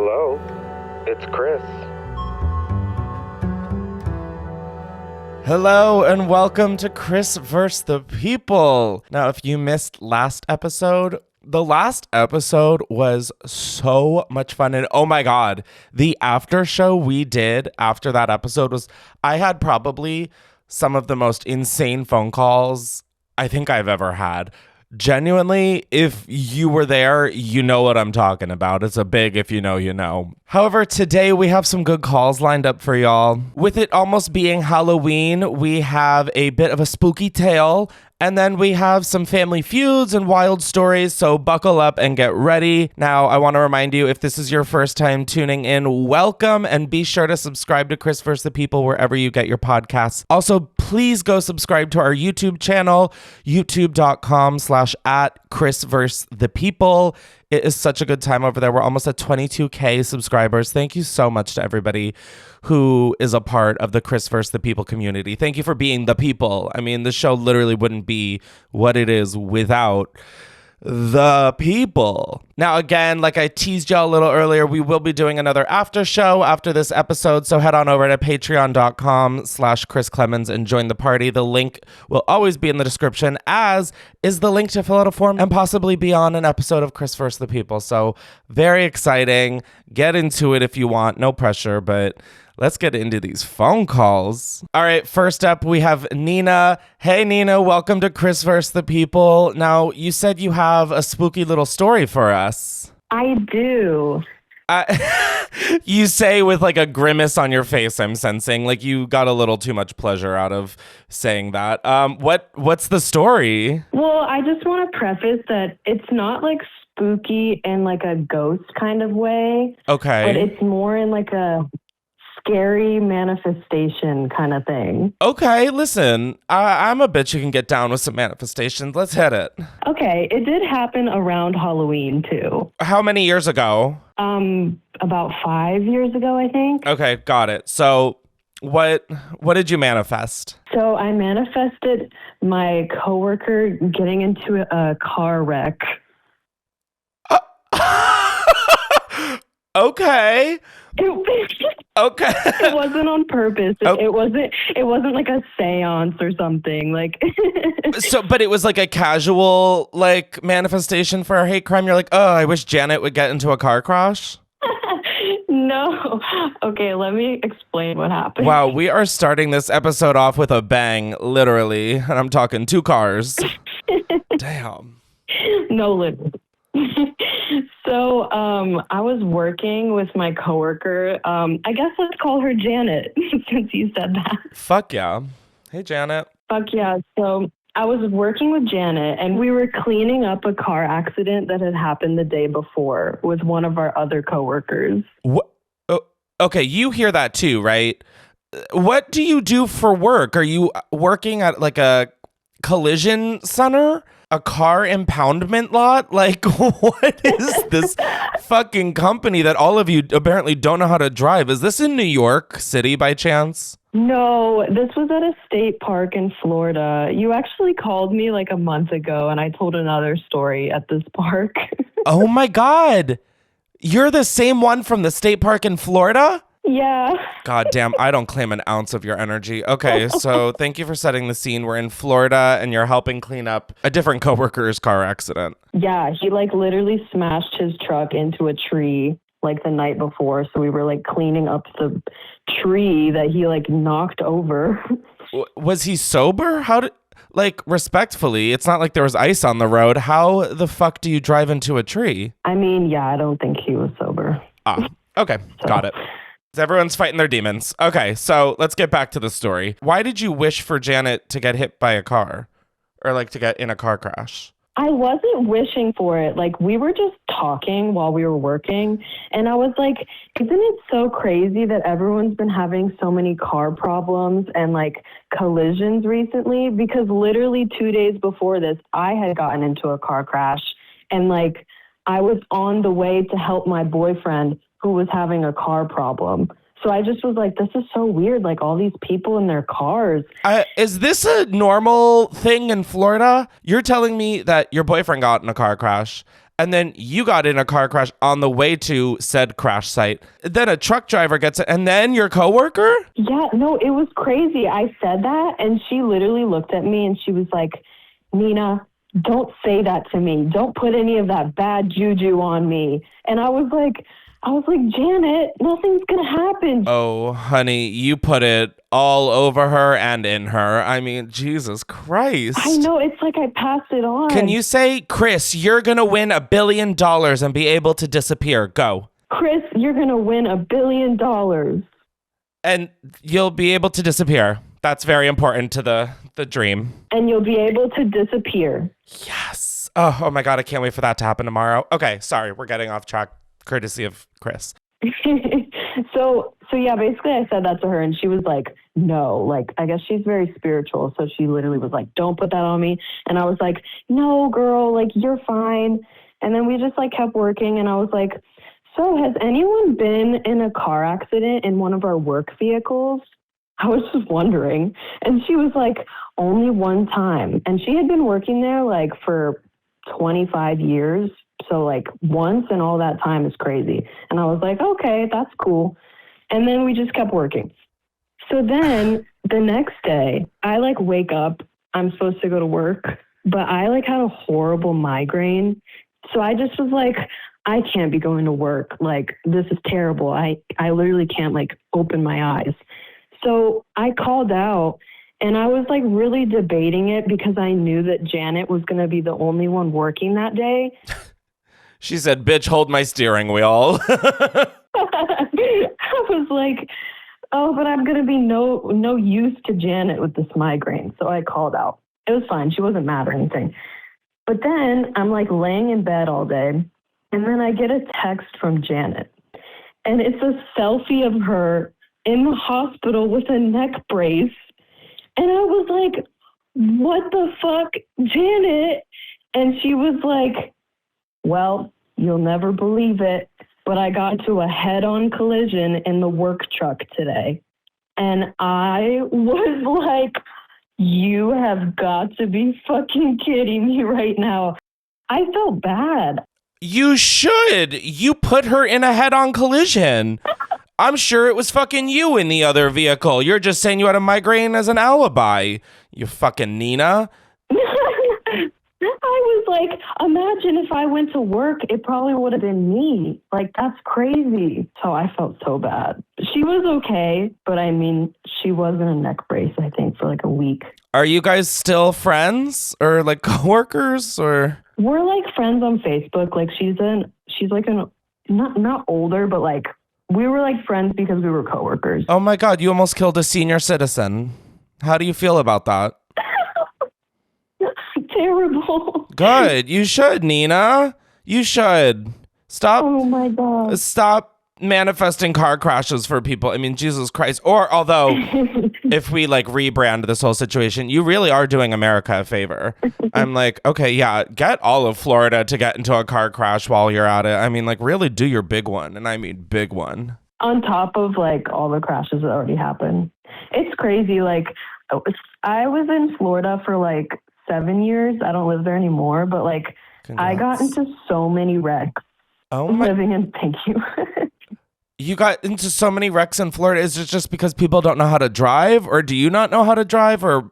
Hello, it's Chris. Hello and welcome to Chris vs. the People. Now, if you missed last episode, the last episode was so much fun. And oh my God, the after show we did after that episode I had probably some of the most insane phone calls I think I've ever had. Genuinely, if you were there, you know what I'm talking about. It's a big if you know, you know. However, today we have some good calls lined up for y'all. With it almost being Halloween, we have a bit of a spooky tale, and then we have some family feuds and wild stories, so buckle up and get ready. Now, I want to remind you, if this is your first time tuning in, welcome, and be sure to subscribe to Chris vs. the People wherever you get your podcasts. Also, please go subscribe to our YouTube channel, youtube.com/@Chris vs. the People. It is such a good time over there. We're almost at 22K subscribers. Thank you so much to everybody who is a part of the Chris vs. the People community. Thank you for being the people. I mean, the show literally wouldn't be what it is without the people. Now, again, like I teased y'all a little earlier, we will be doing another after show after this episode. So head on over to patreon.com/Chris Clemens and join the party. The link will always be in the description, as is the link to fill out a form and possibly be on an episode of Chris vs. the People. So very exciting. Get into it if you want. No pressure, but let's get into these phone calls. All right, first up, we have Nina. Hey, Nina, welcome to Chris vs. the People. Now, you said you have a spooky little story for us. I do. You say with like a grimace on your face, I'm sensing. Like you got a little too much pleasure out of saying that. What's the story? Well, I just want to preface that it's not like spooky in like a ghost kind of way. Okay. But it's more in like a scary manifestation kind of thing. Okay, listen, I'm a bitch who can get down with some manifestations. Let's hit it. Okay, it did happen around Halloween too. How many years ago? About 5 years ago, I think. Okay, got it. So what did you manifest? So I manifested my coworker getting into a car wreck. Okay. Okay. It wasn't on purpose. It wasn't like a seance or something. Like but it was like a casual like manifestation for a hate crime. You're like, oh, I wish Janet would get into a car crash. No. Okay, let me explain what happened. Wow, we are starting this episode off with a bang, literally. And I'm talking 2 cars. Damn. No, literally. So, I was working with my coworker. I guess let's call her Janet, since you said that. Fuck yeah. Hey, Janet. Fuck yeah. So I was working with Janet, and we were cleaning up a car accident that had happened the day before with one of our other coworkers. What? Oh, okay, you hear that too, right? What do you do for work? Are you working at like a collision center? A car impoundment lot? Like, what is this fucking company that all of you apparently don't know how to drive? Is this in New York City by chance? No, this was at a state park in Florida. You actually called me like a month ago, and I told another story at this park. Oh my God. You're the same one from the state park in Florida? Yeah. God damn, I don't claim an ounce of your energy. Okay, so thank you for setting the scene. We're in Florida and you're helping clean up a different coworker's car accident. Yeah, he like literally smashed his truck into a tree like the night before. So we were like cleaning up the tree that he like knocked over. Was he sober? Like, respectfully, it's not like there was ice on the road. How the fuck do you drive into a tree? I mean, yeah, I don't think he was sober. Okay, got it. Everyone's fighting their demons. Okay, so let's get back to the story. Why did you wish for Janet to get hit by a car? Or like to get in a car crash? I wasn't wishing for it. Like, we were just talking while we were working. And I was like, isn't it so crazy that everyone's been having so many car problems and like collisions recently? Because literally 2 days before this, I had gotten into a car crash. And like, I was on the way to help my boyfriend who was having a car problem. So I just was like, this is so weird. Like all these people in their cars. Is this a normal thing in Florida? You're telling me that your boyfriend got in a car crash And then you got in a car crash on the way to said crash site. Then a truck driver gets it. And then your coworker? Yeah, no, it was crazy. I said that and she literally looked at me and she was like, Nina, don't say that to me. Don't put any of that bad juju on me. And I was like, Janet, nothing's going to happen. Oh, honey, you put it all over her and in her. I mean, Jesus Christ. I know. It's like I passed it on. Can you say, Chris, you're going to win $1 billion and be able to disappear? Go. Chris, you're going to win $1 billion. And you'll be able to disappear. That's very important to the dream. And you'll be able to disappear. Yes. Oh my God, I can't wait for that to happen tomorrow. Okay, sorry, we're getting off track, courtesy of Chris. So yeah, basically I said that to her and she was like, no, like, I guess she's very spiritual. So she literally was like, don't put that on me. And I was like, no, girl, like, you're fine. And then we just like kept working and I was like, so has anyone been in a car accident in one of our work vehicles? I was just wondering. And she was like, only one time. And she had been working there like for 25 years. So like once in all that time is crazy. And I was like, okay, that's cool. And then we just kept working. So then the next day I like wake up, I'm supposed to go to work, but I like had a horrible migraine. So I just was like, I can't be going to work. Like, this is terrible. I literally can't like open my eyes. So I called out and I was like really debating it because I knew that Janet was going to be the only one working that day. She said, bitch, hold my steering wheel. I was like, oh, but I'm going to be no use to Janet with this migraine. So I called out. It was fine. She wasn't mad or anything. But then I'm like laying in bed all day. And then I get a text from Janet. And it's a selfie of her in the hospital with a neck brace. And I was like, what the fuck, Janet? And she was like, well, you'll never believe it, but I got into a head-on collision in the work truck today. And I was like, you have got to be fucking kidding me right now. I felt bad. You should. You put her in a head-on collision. I'm sure it was fucking you in the other vehicle. You're just saying you had a migraine as an alibi. You fucking Nina. I was like, imagine if I went to work, it probably would have been me. Like, that's crazy. So I felt so bad. She was okay, but I mean, she was in a neck brace, I think, for like a week. Are you guys still friends or like coworkers or? We're like friends on Facebook. Like she's like not older, but like we were like friends because we were coworkers. Oh my God, you almost killed a senior citizen. How do you feel about that? Terrible. Good. You should, Nina. You should. Stop. Oh my God. Stop manifesting car crashes for people. I mean, Jesus Christ. Or although if we like rebrand this whole situation, you really are doing America a favor. I'm like, okay, yeah, get all of Florida to get into a car crash while you're at it. I mean, like really do your big one. And I mean big one. On top of like all the crashes that already happened. It's crazy. Like I was in Florida for like 7 years. I don't live there anymore, but like Congrats. I got into so many wrecks. Oh my! Living in, thank you. You got into so many wrecks in Florida. Is it just because people don't know how to drive, or do you not know how to drive, or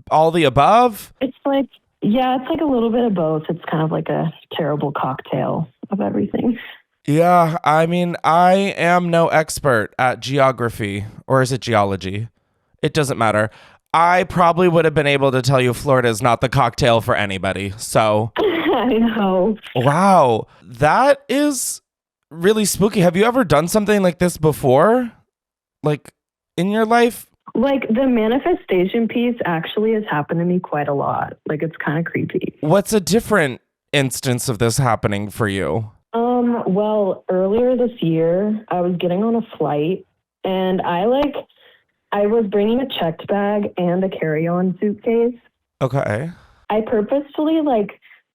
all the above? It's like, yeah, it's like a little bit of both. It's kind of like a terrible cocktail of everything. Yeah, I mean, I am no expert at geography, or is it geology? It doesn't matter. I probably would have been able to tell you Florida is not the cocktail for anybody. So I know. Wow, that is really spooky. Have you ever done something like this before? Like in your life? Like the manifestation piece actually has happened to me quite a lot. Like it's kind of creepy. What's a different instance of this happening for you? Well, earlier this year, I was getting on a flight and I was bringing a checked bag and a carry-on suitcase. Okay. I purposefully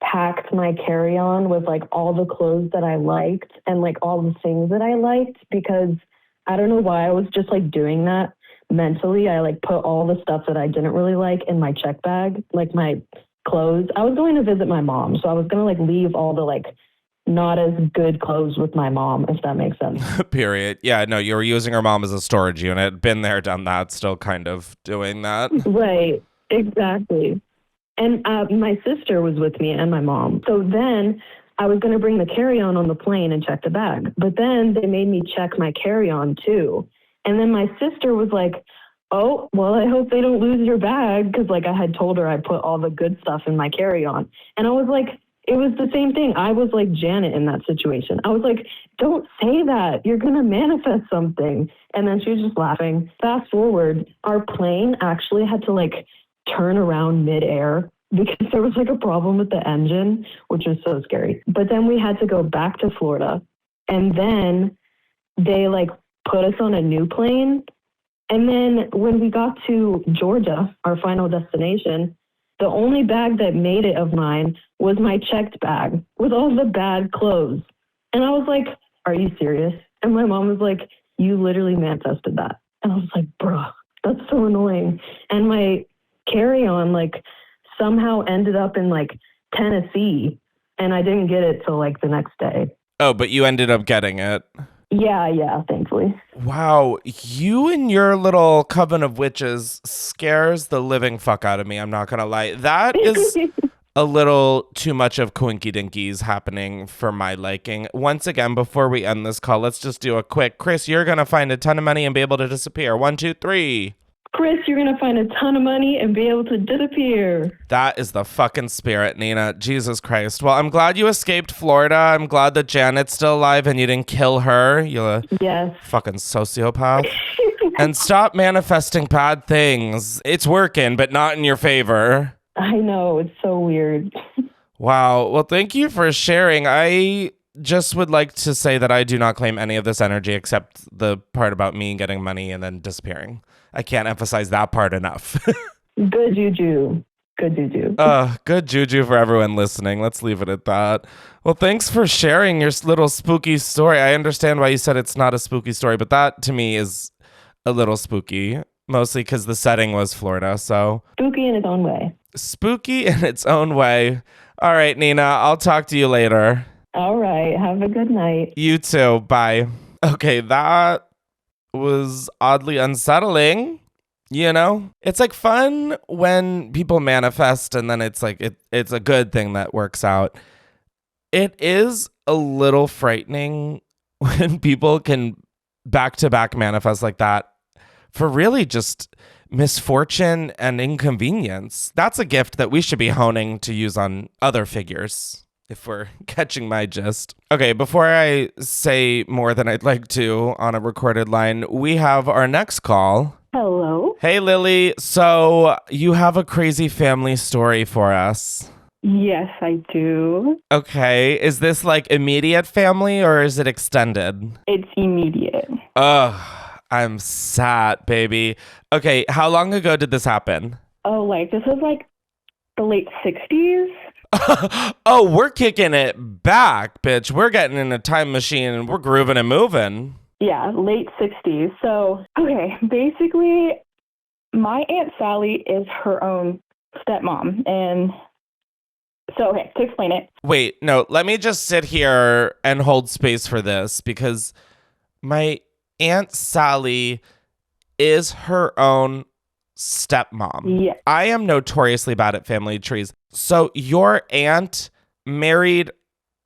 packed my carry-on with all the clothes that I liked and all the things that I liked because I don't know why I was just doing that mentally. I put all the stuff that I didn't really like in my check bag, my clothes. I was going to visit my mom, so I was going to like leave all the like not as good clothes with my mom, if that makes sense. Period. Yeah, no, you were using her mom as a storage unit. Been there, done that, still kind of doing that. Right, exactly. And my sister was with me and my mom. So then I was going to bring the carry-on on the plane and check the bag. But then they made me check my carry-on too. And then my sister was like, oh, well, I hope they don't lose your bag. Because like I had told her I put all the good stuff in my carry-on. And I was like, it was the same thing. I was like Janet in that situation. I was like, don't say that. You're going to manifest something. And then she was just laughing. Fast forward, our plane actually had to like turn around midair because there was like a problem with the engine, which was so scary. But then we had to go back to Florida. And then they like put us on a new plane. And then when we got to Georgia, our final destination, the only bag that made it of mine was my checked bag with all the bad clothes. And I was like, are you serious? And my mom was like, you literally manifested that. And I was like, bruh, that's so annoying. And my carry-on like somehow ended up in like Tennessee, and I didn't get it till like the next day. Oh, but you ended up getting it. Yeah, thankfully. Wow, you and your little coven of witches scares the living fuck out of me. I'm not gonna lie. That is a little too much of coinky dinkies happening for my liking. Once again, before we end this call, let's just do a quick. Chris, you're gonna find a ton of money and be able to disappear. 1, 2, 3. Chris, you're going to find a ton of money and be able to disappear. That is the fucking spirit, Nina. Jesus Christ. Well, I'm glad you escaped Florida. I'm glad that Janet's still alive and you didn't kill her. You're a fucking sociopath. And stop manifesting bad things. It's working, but not in your favor. I know. It's so weird. Wow. Well, thank you for sharing. I just would like to say that I do not claim any of this energy except the part about me getting money and then disappearing. I can't emphasize that part enough. Good juju. Good juju. Good juju for everyone listening. Let's leave it at that. Well, thanks for sharing your little spooky story. I understand why you said it's not a spooky story, but that to me is a little spooky, mostly because the setting was Florida. So spooky in its own way. Spooky in its own way. All right, Nina, I'll talk to you later. All right. Have a good night. You too. Bye. Okay, that was oddly unsettling. You know, it's like fun when people manifest and then it's like it's a good thing that works out. It is a little frightening when people can back to back manifest like that for really just misfortune and inconvenience. That's a gift that we should be honing to use on other figures, if we're catching my gist. Okay, before I say more than I'd like to on a recorded line, we have our next call. Hello. Hey, Lily. So you have a crazy family story for us. Yes, I do. Okay. Is this like immediate family or is it extended? It's immediate. Ugh, I'm sad, baby. Okay, how long ago did this happen? Oh, like this was like the late 60s. Oh, we're kicking it back, bitch. We're getting in a time machine and we're grooving and moving. Yeah, late 60s. So, okay, basically, my Aunt Sally is her own stepmom. And so, okay, to explain it. Wait, no, let me just sit here and hold space for this because my Aunt Sally is her own stepmom. Yeah. I am notoriously bad at family trees. So your aunt married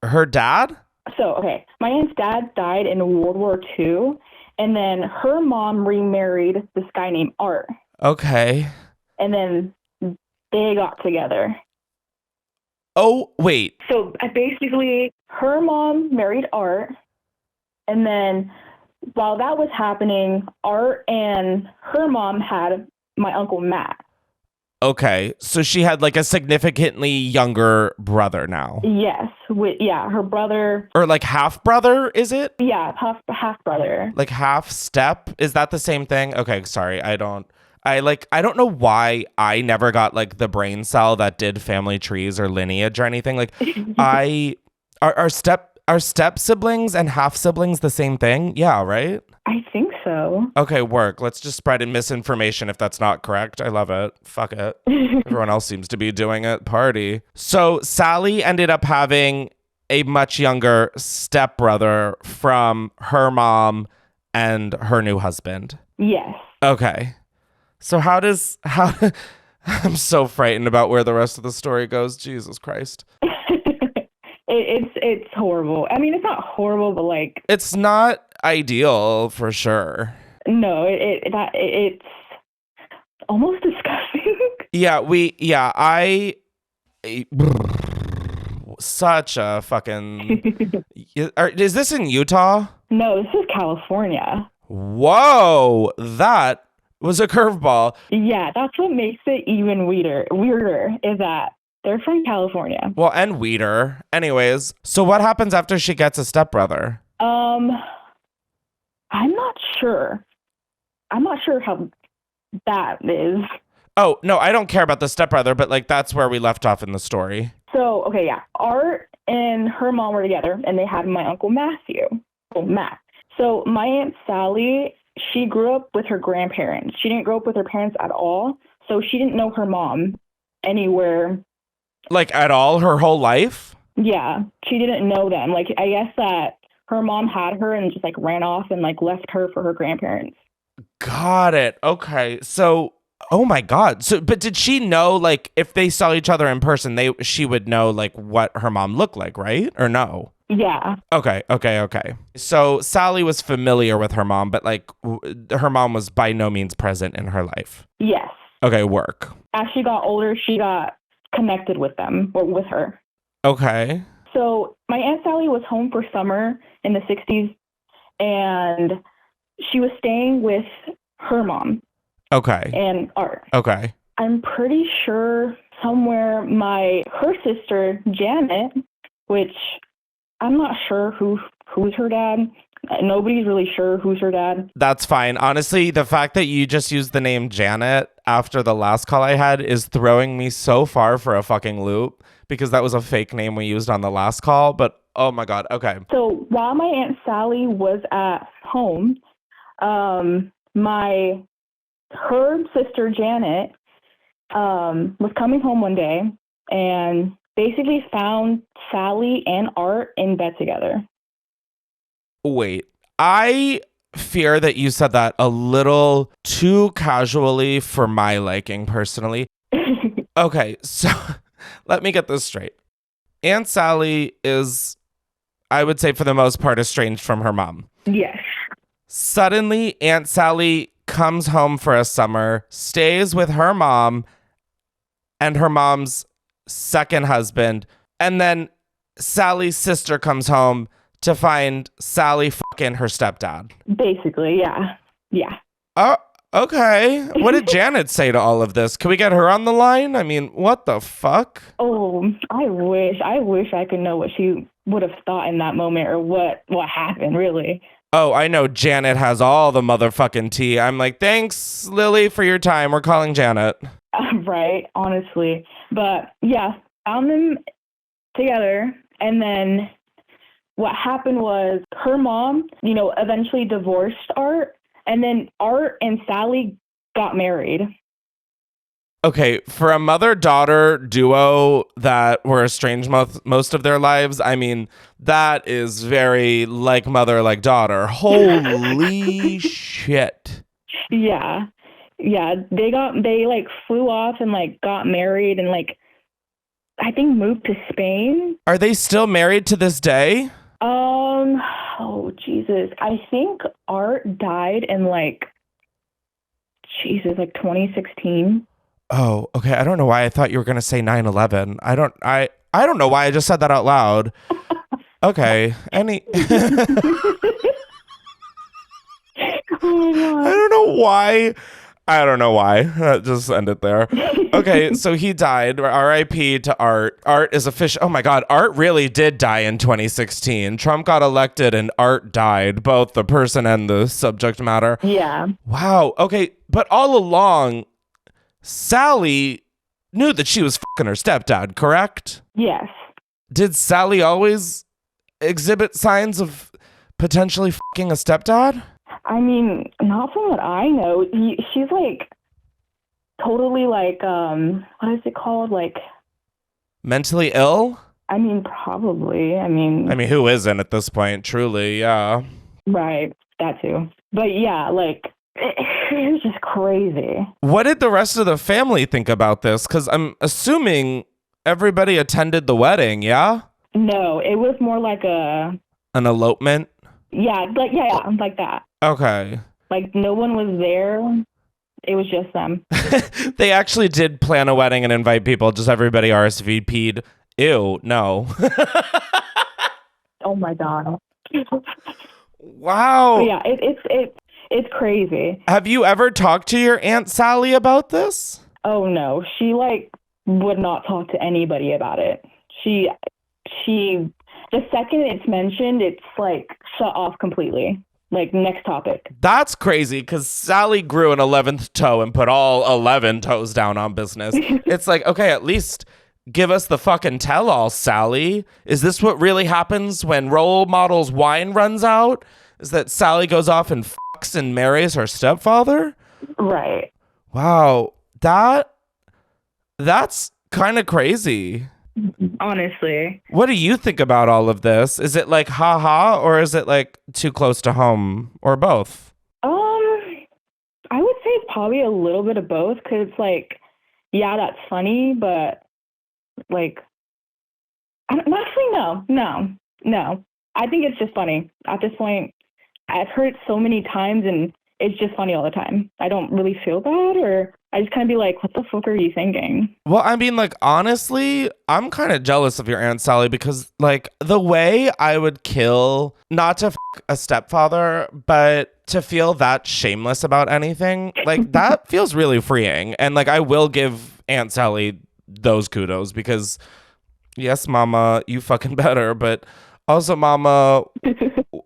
her dad? So, okay, my aunt's dad died in World War II, and then her mom remarried this guy named Art. Okay. And then they got together. Oh, wait. So basically, her mom married Art, and then while that was happening, Art and her mom had my Uncle Matt. Okay, so she had like a significantly younger brother now. Yes, her brother. Or like half brother, is it? Yeah, half brother. Like half step? Is that the same thing? Okay, sorry, I don't know why I never got like the brain cell that did family trees or lineage or anything. Like are step siblings and half siblings the same thing? Yeah, right? I think so. Okay, work. Let's just spread misinformation if that's not correct. I love it. Fuck it. Everyone else seems to be doing it. Party. So Sally ended up having a much younger stepbrother from her mom and her new husband. Yes. Okay. So how I'm so frightened about where the rest of the story goes. Jesus Christ. It's horrible. I mean, it's not horrible, but like It's not ideal for sure. no, it's almost disgusting. I such a fucking is this in Utah? No, this is California. Whoa, that was a curveball. Yeah, that's what makes it even weirder is that they're from California. Well, and weeder. Anyways, so what happens after she gets a stepbrother? I'm not sure. I'm not sure how that is. Oh, no, I don't care about the stepbrother, but like that's where we left off in the story. So, okay, yeah. Art and her mom were together, and they had my Uncle Matthew. Well, Matt. So my Aunt Sally, she grew up with her grandparents. She didn't grow up with her parents at all, so she didn't know her mom anywhere. Like at all her whole life? Yeah, she didn't know them. Like, I guess that her mom had her and just like ran off and like left her for her grandparents. Got it. Okay. So, oh my God. So, but did she know, like, if they saw each other in person, she would know, like, what her mom looked like, right? Or no? Yeah. Okay. So, Sally was familiar with her mom, but, like, her mom was by no means present in her life. Yes. Okay, work. As she got older, she got connected with them, or with her. Okay. So my Aunt Sally was home for summer in the 60s, and she was staying with her mom. Okay. And Art. Okay. I'm pretty sure somewhere her sister, Janet, which I'm not sure who's her dad. Nobody's really sure who's her dad. That's fine. Honestly, the fact that you just used the name Janet after the last call I had is throwing me so far for a fucking loop because that was a fake name we used on the last call. But oh my God. Okay. So while my Aunt Sally was at home, her sister Janet was coming home one day and basically found Sally and Art in bed together. Wait, I fear that you said that a little too casually for my liking personally. Okay, so let me get this straight. Aunt Sally is, I would say for the most part, estranged from her mom. Yes. Suddenly, Aunt Sally comes home for a summer, stays with her mom and her mom's second husband, and then Sally's sister comes home to find Sally fucking her stepdad. Basically, yeah. Yeah. Oh, okay. What did Janet say to all of this? Can we get her on the line? I mean, what the fuck? Oh, I wish I could know what she would have thought in that moment or what happened, really. Oh, I know Janet has all the motherfucking tea. I'm like, thanks, Lily, for your time. We're calling Janet. Right, honestly. But yeah, found them together, and then what happened was her mom, eventually divorced Art, and then Art and Sally got married. Okay, for a mother-daughter duo that were estranged most of their lives, I mean, that is very like mother, like daughter. Holy shit. Yeah. Yeah, they like flew off and like got married and like I think moved to Spain. Are they still married to this day? Oh Jesus. I think Art died in like 2016. Oh, okay. I don't know why I thought you were going to say 9/11. I don't know why I just said that out loud. Okay. Oh my God. I don't know why. Just end it there. Okay, so he died. R.I.P. to Art. Art is official. Oh my God, Art really did die in 2016. Trump got elected and Art died, both the person and the subject matter. Yeah. Wow. Okay, but all along, Sally knew that she was fucking her stepdad, correct? Yes. Did Sally always exhibit signs of potentially fucking a stepdad? I mean, not from what I know. She's like totally like what is it called? Like Mentally ill? I mean, probably. I mean, who isn't at this point? Truly, yeah. right, that too. But yeah, like it was just crazy. What did the rest of the family think about this? Because I'm assuming everybody attended the wedding, yeah? No, it was more like an elopement? yeah, like that. Okay. Like no one was there. It was just them. They actually did plan a wedding and invite people, just everybody RSVP'd. Ew, no. Oh my god. Wow. But yeah, it's crazy. Have you ever talked to your Aunt Sally about this? Oh no, she like would not talk to anybody about it. She the second it's mentioned, it's like shut off completely. Like next topic. That's crazy because Sally grew an 11th toe and put all 11 toes down on business. It's like, okay, at least give us the fucking tell-all, Sally. Is this what really happens when role model's wine runs out? Is that Sally goes off and fucks and marries her stepfather? Right. Wow. That's kind of crazy. Honestly. What do you think about all of this? Is it like haha or is it like too close to home or both? I would say it's probably a little bit of both because it's like, yeah, that's funny, but like, actually, no. I think it's just funny. At this point, I've heard it so many times and it's just funny all the time. I don't really feel bad or I just kind of be like, what the fuck are you thinking? Well, I mean, like, honestly, I'm kind of jealous of your Aunt Sally because, like, the way I would kill, not to a stepfather, but to feel that shameless about anything, like, that feels really freeing. And, like, I will give Aunt Sally those kudos because, yes, mama, you fucking better, but also, mama,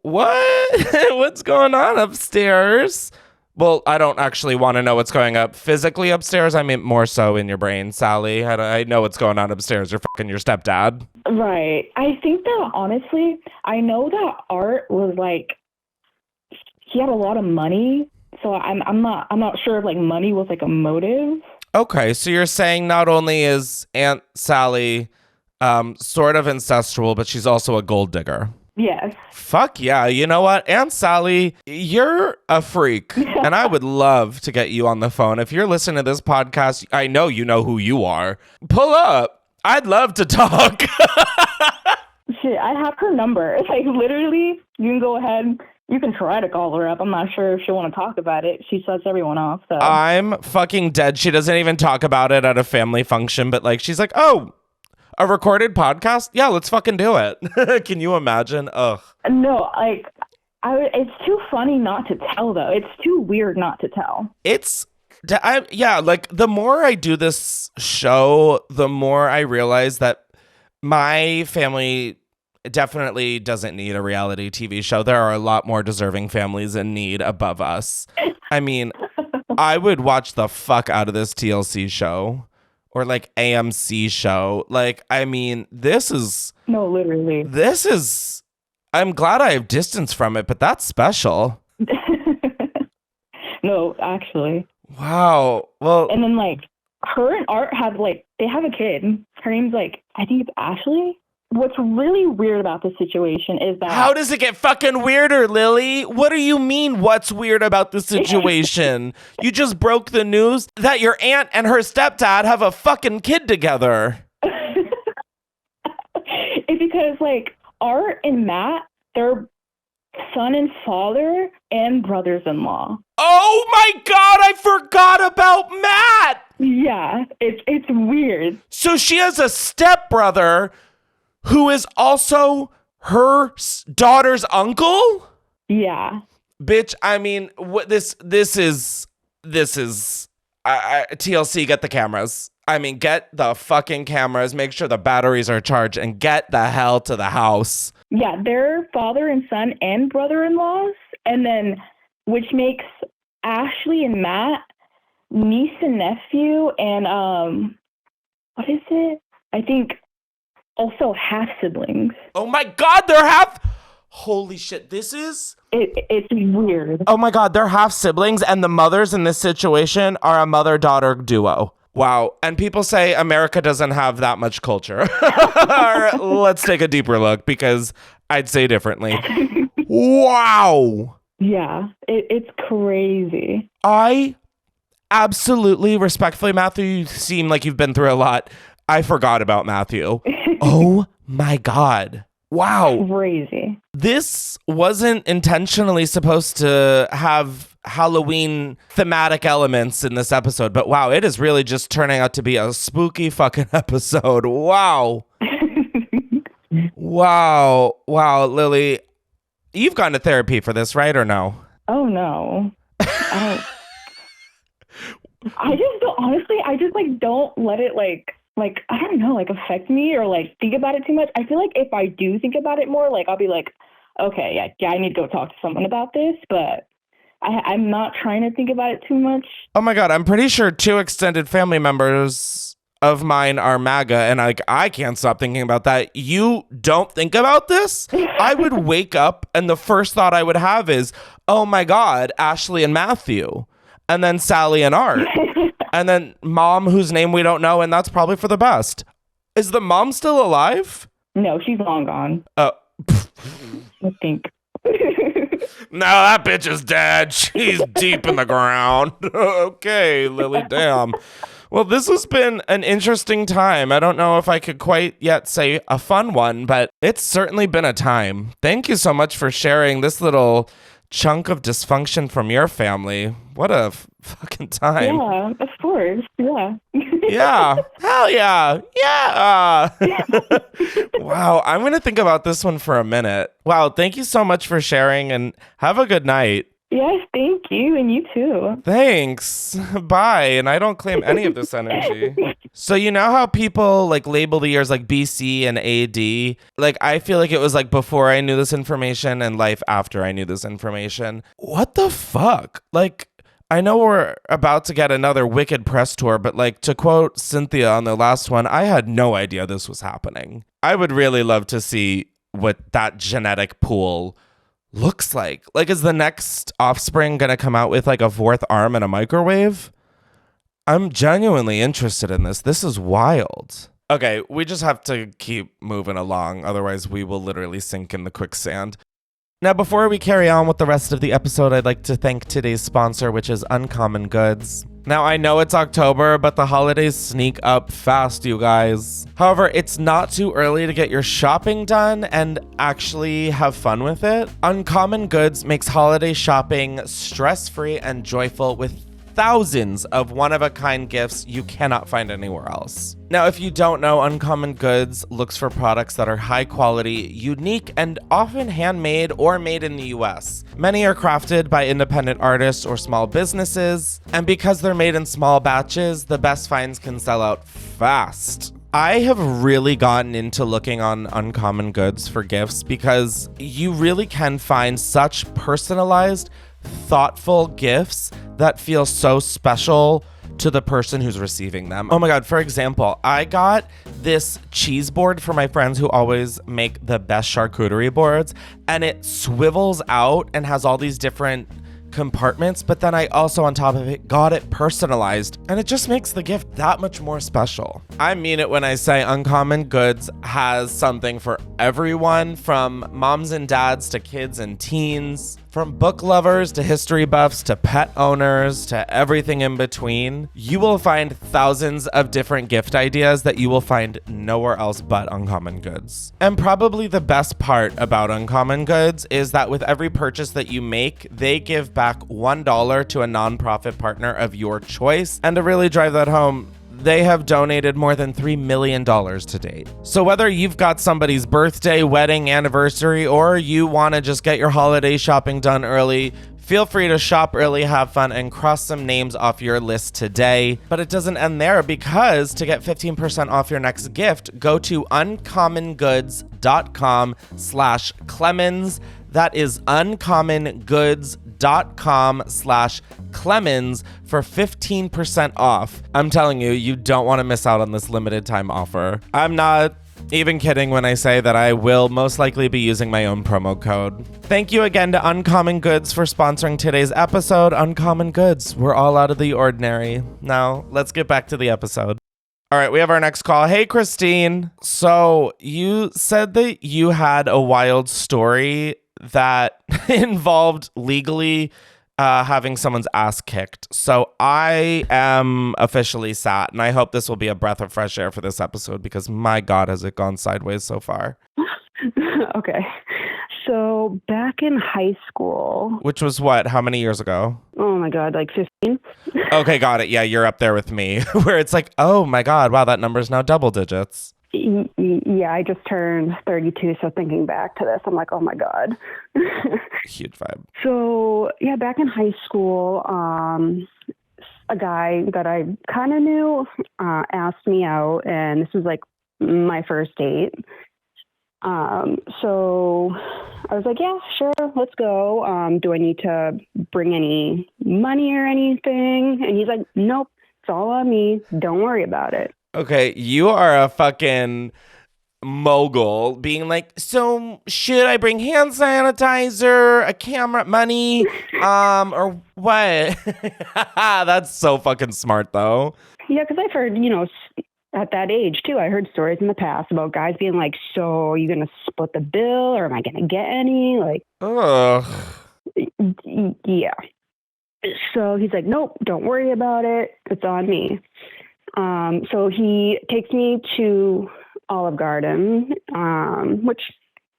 what? What's going on upstairs? Well, I don't actually want to know what's going up physically upstairs. I mean, more so in your brain, Sally. I know what's going on upstairs. You're fucking your stepdad. Right. I think that, honestly, I know that Art was, like, he had a lot of money. So I'm not sure if, like, money was, like, a motive. Okay, so you're saying not only is Aunt Sally sort of incestual, but she's also a gold digger. Yes. Fuck yeah. You know what? Aunt Sally, you're a freak. And I would love to get you on the phone. If you're listening to this podcast, I know you know who you are. Pull up. I'd love to talk. Shit, I have her number. It's like literally, you can go ahead. You can try to call her up. I'm not sure if she'll want to talk about it. She shuts everyone off. So I'm fucking dead. She doesn't even talk about it at a family function, but like she's like, oh, a recorded podcast? Yeah, let's fucking do it. Can you imagine? Ugh. No, like, it's too funny not to tell, though. It's too weird not to tell. Like, the more I do this show, the more I realize that my family definitely doesn't need a reality TV show. There are a lot more deserving families in need above us. I mean, I would watch the fuck out of this TLC show. Or like AMC show. Like, I mean, No, literally. I'm glad I have distance from it, but that's special. No, actually. Wow. Well. And then like her and Art they have a kid. Her name's like, I think it's Ashley. What's really weird about this situation is that... How does it get fucking weirder, Lily? What do you mean, what's weird about the situation? You just broke the news that your aunt and her stepdad have a fucking kid together. It's because, like, Art and Matt, they're son and father and brothers-in-law. Oh my God, I forgot about Matt! Yeah, it's weird. So she has a stepbrother who is also her daughter's uncle? Yeah. Bitch, I mean, what this is TLC, get the cameras. I mean, get the fucking cameras, make sure the batteries are charged, and get the hell to the house. Yeah, they're father and son and brother-in-laws, and then, which makes Ashley and Matt niece and nephew, and, what is it? I think also half siblings. Oh my God, they're half. Holy shit, this is... It's weird. Oh my God, they're half siblings, and the mothers in this situation are a mother-daughter duo. Wow. And people say America doesn't have that much culture. Let's take a deeper look, because I'd say differently. Wow. Yeah, it's crazy. I absolutely, respectfully, Matthew, you seem like you've been through a lot. I forgot about Matthew. Oh my God. Wow. Crazy. This wasn't intentionally supposed to have Halloween thematic elements in this episode, but wow, it is really just turning out to be a spooky fucking episode. Wow. Wow, Lily, you've gone to therapy for this, right, or no? Oh, no. I just don't, honestly, I just, like, don't let it, like, I don't know, like, affect me or, like, think about it too much. I feel like if I do think about it more, like, I'll be like, okay, yeah, I need to go talk to someone about this, but I'm not trying to think about it too much. Oh my God, I'm pretty sure 2 extended family members of mine are MAGA, and I can't stop thinking about that. You don't think about this? I would wake up, and the first thought I would have is, oh my God, Ashley and Matthew, and then Sally and Art. And then mom, whose name we don't know, and that's probably for the best. Is the mom still alive? No, she's long gone. I think. No, that bitch is dead. She's deep in the ground. Okay, Lily, damn. Well, this has been an interesting time. I don't know if I could quite yet say a fun one, but it's certainly been a time. Thank you so much for sharing this little chunk of dysfunction from your family. What a fucking time. Yeah, of course. Yeah. Yeah. Hell yeah. Yeah. Wow. I'm going to think about this one for a minute. Wow. Thank you so much for sharing, and have a good night. Yes, thank you. And you too. Thanks. Bye. And I don't claim any of this energy. So you know how people like label the years like BC and AD? Like, I feel like it was like before I knew this information and life after I knew this information. What the fuck? Like, I know we're about to get another Wicked press tour, but like, to quote Cynthia on the last one, I had no idea this was happening. I would really love to see what that genetic pool looks like. Like, is the next offspring gonna come out with like a 4th arm and a microwave? I'm genuinely interested in this. This is wild. Okay, we just have to keep moving along, otherwise we will literally sink in the quicksand. Now, before we carry on with the rest of the episode, I'd like to thank today's sponsor, which is Uncommon Goods. Now, I know it's October, but the holidays sneak up fast, you guys. However, it's not too early to get your shopping done and actually have fun with it. Uncommon Goods makes holiday shopping stress-free and joyful with thousands of one-of-a-kind gifts you cannot find anywhere else. Now, if you don't know, Uncommon Goods looks for products that are high quality, unique, and often handmade or made in the US. Many are crafted by independent artists or small businesses, and because they're made in small batches, the best finds can sell out fast. I have really gotten into looking on Uncommon Goods for gifts because you really can find such personalized, thoughtful gifts that feel so special to the person who's receiving them. Oh my God, for example, I got this cheese board for my friends who always make the best charcuterie boards, and it swivels out and has all these different compartments, but then I also on top of it got it personalized, and it just makes the gift that much more special. I mean it when I say Uncommon Goods has something for everyone, from moms and dads to kids and teens, from book lovers to history buffs to pet owners to everything in between. You will find thousands of different gift ideas that you will find nowhere else but Uncommon Goods. And probably the best part about Uncommon Goods is that with every purchase that you make, they give back $1 to a nonprofit partner of your choice. And to really drive that home, they have donated more than $3 million to date. So whether you've got somebody's birthday, wedding, anniversary, or you want to just get your holiday shopping done early, feel free to shop early, have fun, and cross some names off your list today. But it doesn't end there, because to get 15% off your next gift, go to uncommongoods.com/Clemens. That is uncommongoods.com/Clemens for 15% off. I'm telling you, you don't want to miss out on this limited time offer. I'm not Even kidding when I say that I will most likely be using my own promo code. Thank you again to Uncommon Goods for sponsoring today's episode. Uncommon Goods, we're all out of the ordinary. Now, let's get back to the episode. All right, we have our next call. Hey, Christine. So you said that you had a wild story that involved legally having someone's ass kicked. So I am officially sat, and I hope this will be a breath of fresh air for this episode because my God, has it gone sideways so far. Okay. So back in high school. Which was what? How many years ago? Oh my God, like 15. Okay, got it. Yeah, you're up there with me where it's like, oh my God, wow, that number is now double digits. Yeah, I just turned 32, so thinking back to this, I'm like, oh my God. Huge vibe. So, yeah, back in high school, a guy that I kind of knew asked me out, and this was like my first date. So I was like, yeah, sure, let's go. Do I need to bring any money or anything? And he's like, nope, it's all on me. Don't worry about it. Okay, you are a fucking mogul being like, so should I bring hand sanitizer, a camera, money, or what? That's so fucking smart though. Yeah, because I've heard, at that age too, I heard stories in the past about guys being like, so are you going to split the bill or am I going to get any? Like, ugh. Yeah. So he's like, nope, don't worry about it. It's on me. So he takes me to Olive Garden, which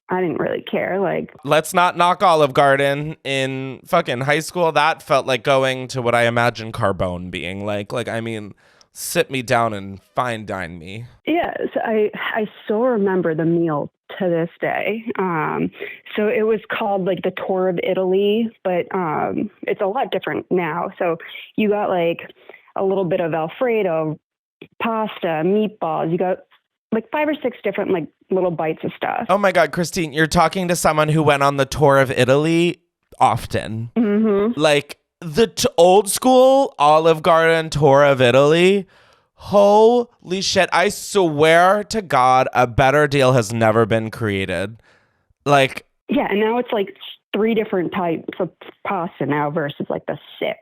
I didn't really care. Like, let's not knock Olive Garden in fucking high school. That felt like going to what I imagine Carbone being like. Like, I mean, sit me down and fine dine me. Yeah, so I still remember the meal to this day. So it was called like the tour of Italy, but it's a lot different now. So you got like a little bit of Alfredo, pasta, meatballs. You got like 5 or 6 different like little bites of stuff. Oh my God, Christine, you're talking to someone who went on the tour of Italy often. Mm-hmm. Like the old school Olive Garden tour of Italy. Holy shit. I swear to God, a better deal has never been created. Like, yeah, and now it's like 3 different types of pasta now versus like the 6.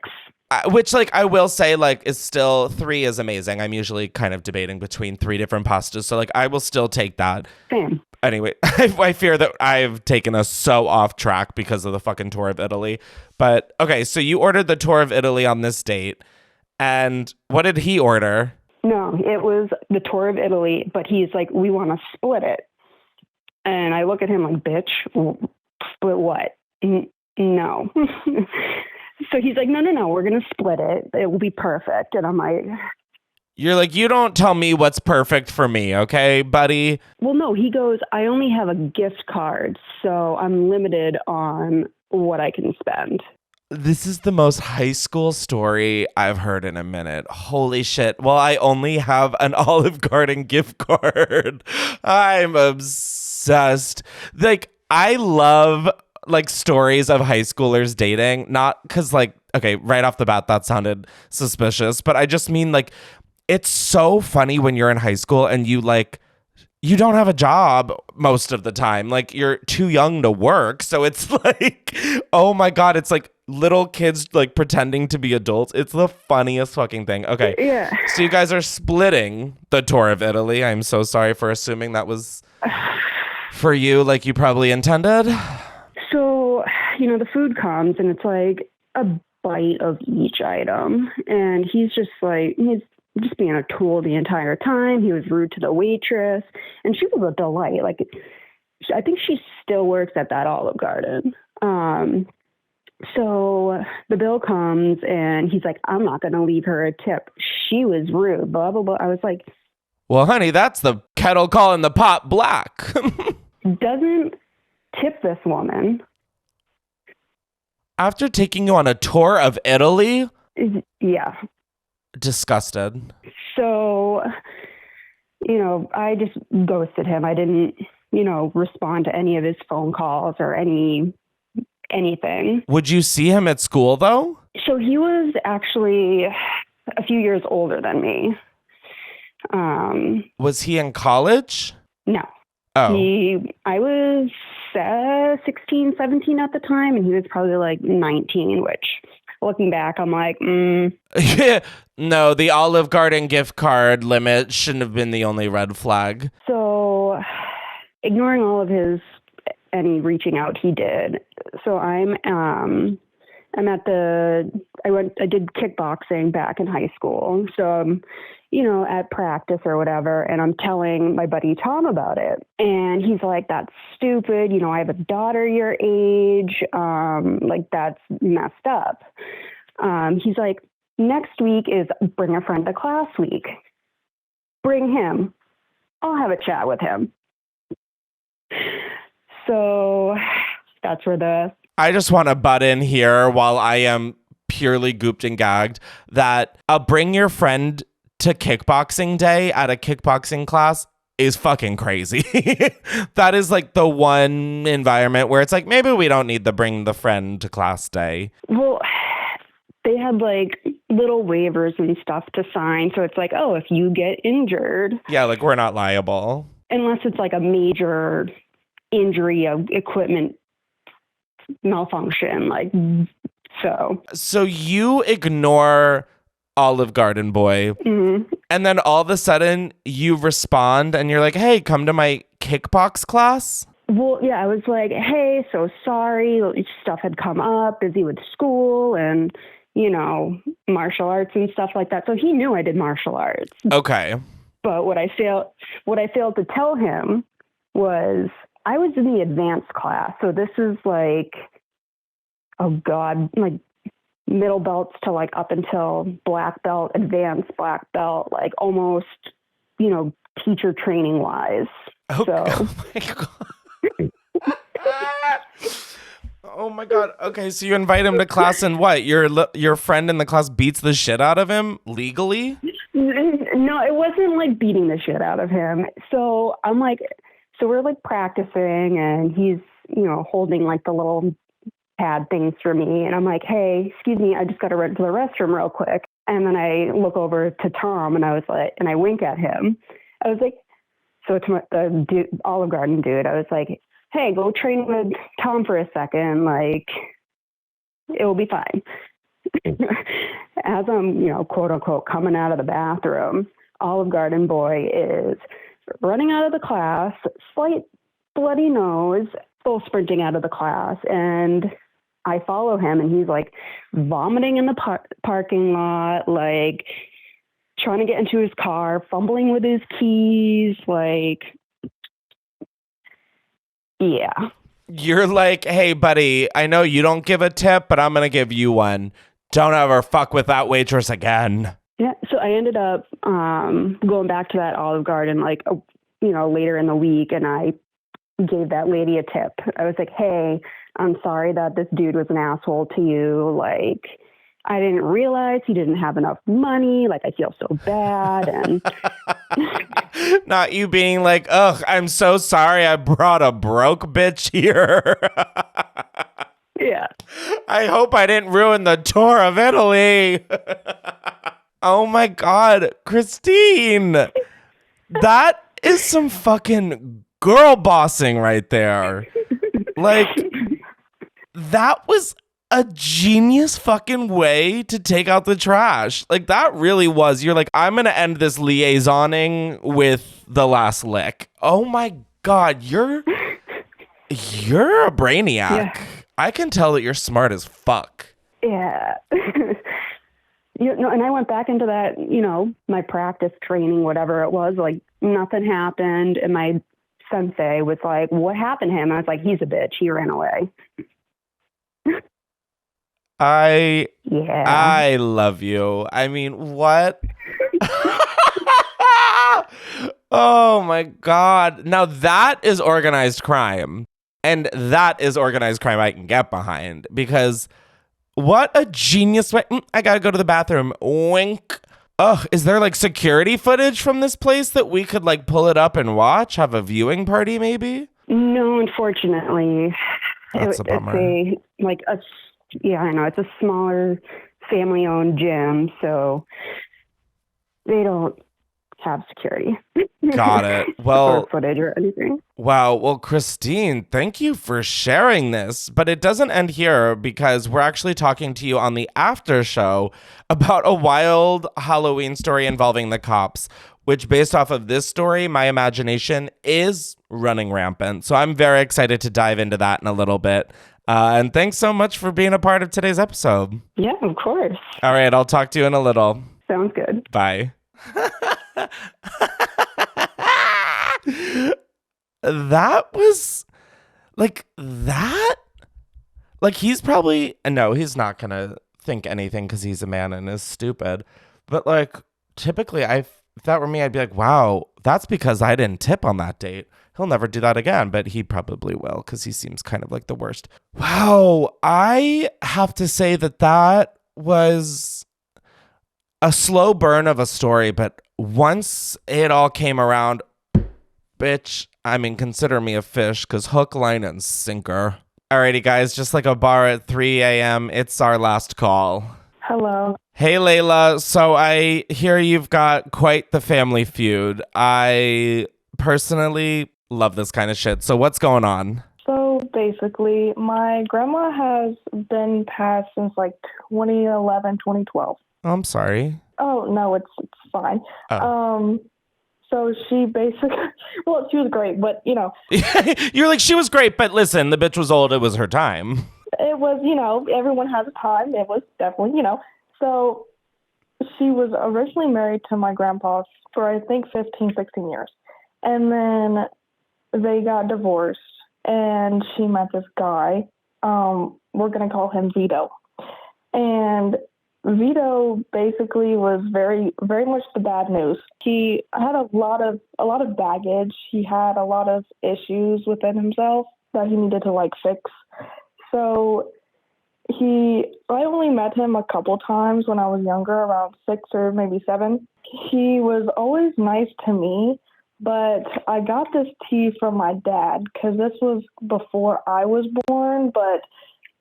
Which, like, I will say, like, is still 3 is amazing. I'm usually kind of debating between 3 different pastas. So, like, I will still take that. Same. Anyway, I fear that I've taken us so off track because of the fucking tour of Italy. But, okay, so you ordered the tour of Italy on this date. And what did he order? No, it was the tour of Italy. But he's like, we want to split it. And I look at him like, bitch, split what? No. So he's like, no, we're going to split it. It will be perfect. And I'm like... You're like, you don't tell me what's perfect for me, okay, buddy? Well, no, he goes, I only have a gift card, so I'm limited on what I can spend. This is the most high school story I've heard in a minute. Holy shit. Well, I only have an Olive Garden gift card. I'm obsessed. Like, I love... like stories of high schoolers dating, not because like, okay, right off the bat, that sounded suspicious, but I just mean like, it's so funny when you're in high school and you don't have a job most of the time. Like you're too young to work. So it's like, oh my God, it's like little kids like pretending to be adults. It's the funniest fucking thing. Okay. Yeah. So you guys are splitting the tour of Italy. I'm so sorry for assuming that was for you like you probably intended. So, the food comes and it's like a bite of each item. And he's just being a tool the entire time. He was rude to the waitress. And she was a delight. Like, I think she still works at that Olive Garden. So the bill comes and he's like, I'm not going to leave her a tip. She was rude, blah, blah, blah. I was like, well, honey, that's the kettle calling the pot black. Doesn't tip this woman. After taking you on a tour of Italy? Yeah. Disgusted. So, I just ghosted him. I didn't, respond to any of his phone calls or anything. Would you see him at school, though? So he was actually a few years older than me. Was he in college? No. Oh. I was 16, 17 at the time, and he was probably like 19, which looking back, I'm like, No, the Olive Garden gift card limit shouldn't have been the only red flag. So ignoring all of his any reaching out he did. So I did kickboxing back in high school. So I'm, at practice or whatever, and I'm telling my buddy Tom about it. And he's like, that's stupid. I have a daughter your age. Like, that's messed up. He's like, next week is bring a friend to class week. Bring him. I'll have a chat with him. So that's where I just want to butt in here while I am purely gooped and gagged that bring your friend to kickboxing day at a kickboxing class is fucking crazy. That is like the one environment where it's like, maybe we don't need to bring the friend to class day. Well, they had like little waivers and stuff to sign. So it's like, oh, if you get injured. Yeah, like we're not liable. Unless it's like a major injury of equipment malfunction. Like, So you ignore Olive Garden boy. Mm-hmm. And then all of a sudden you respond and you're like, hey, come to my kickbox class. Well, yeah, I was like, hey, so sorry. Stuff had come up, busy with school and, martial arts and stuff like that. So he knew I did martial arts. Okay. But what I failed to tell him was I was in the advanced class. So this is like, oh God, like middle belts to like up until black belt, advanced black belt, like almost, teacher training wise. Oh, So. Oh my God. Oh my God. Okay, so you invite him to class and what? Your friend in the class beats the shit out of him legally? No, it wasn't like beating the shit out of him. So I'm like, so we're like practicing and he's, holding like the little pad things for me. And I'm like, hey, excuse me, I just got to run to the restroom real quick. And then I look over to Tom and I was like, and I wink at him. I was like, so to the Olive Garden dude, I was like, hey, go train with Tom for a second. Like, it will be fine. As I'm, quote unquote, coming out of the bathroom, Olive Garden boy is running out of the class, slight bloody nose, full sprinting out of the class. And I follow him and he's like vomiting in the parking lot, like trying to get into his car, fumbling with his keys, like, yeah. You're like, hey, buddy, I know you don't give a tip, but I'm going to give you one. Don't ever fuck with that waitress again. Yeah, so I ended up going back to that Olive Garden, like, later in the week, and I gave that lady a tip. I was like, hey, I'm sorry that this dude was an asshole to you. Like, I didn't realize he didn't have enough money. Like, I feel so bad. And not you being like, ugh, I'm so sorry I brought a broke bitch here. Yeah. I hope I didn't ruin the tour of Italy. Oh my God, Christine. That is some fucking girl bossing right there. Like, that was a genius fucking way to take out the trash. Like, that really was. You're like, I'm going to end this liaisoning with the last lick. Oh my God, you're a brainiac. Yeah. I can tell that you're smart as fuck. Yeah. And I went back into that, my practice training, whatever it was, like nothing happened. And my sensei was like, what happened to him? And I was like, he's a bitch. He ran away. I love you. I mean, what? Oh my God. Now that is organized crime. And that is organized crime I can get behind, because what a genius way. I gotta go to the bathroom. Wink. Ugh, is there like security footage from this place that we could like pull it up and watch? Have a viewing party maybe? No, unfortunately. That's a bummer. I know. It's a smaller family-owned gym, so they don't have security. Got it. or Well, footage or anything. wow. Well, Christine, thank you for sharing this. But it doesn't end here because we're actually talking to you on the after show about a wild Halloween story involving the cops, which based off of this story, my imagination is running rampant. So I'm very excited to dive into that in a little bit. And thanks so much for being a part of today's episode. Yeah, of course. All right. I'll talk to you in a little. Sounds good. Bye. That was like that. Like he's probably no, he's not gonna think anything because he's a man and is stupid. But like typically, if that were me, I'd be like, wow, that's because I didn't tip on that date. He'll never do that again, but he probably will because he seems kind of like the worst. Wow, I have to say that was a slow burn of a story, but once it all came around, bitch, I mean, consider me a fish because hook, line, and sinker. Alrighty, guys, just like a bar at 3 a.m., it's our last call. Hello. Hey, Layla. So I hear you've got quite the family feud. I personally love this kind of shit. So what's going on? So basically, my grandma has been passed since like 2011, 2012. Oh, I'm sorry. Oh, no, it's fine. Oh. So she basically, well, she was great, but, you know. You're like, she was great, but listen, the bitch was old. It was her time. It was, you know, everyone has a time. It was definitely, you know. So she was originally married to my grandpa for, I think, 15, 16 years. And then they got divorced, and she met this guy. We're going to call him Vito. And Vito basically was very, very much the bad news. He had a lot of baggage. He had a lot of issues within himself that he needed to like fix. So I only met him a couple times when I was younger, around 6 or maybe 7. He was always nice to me, but I got this tea from my dad because this was before I was born, but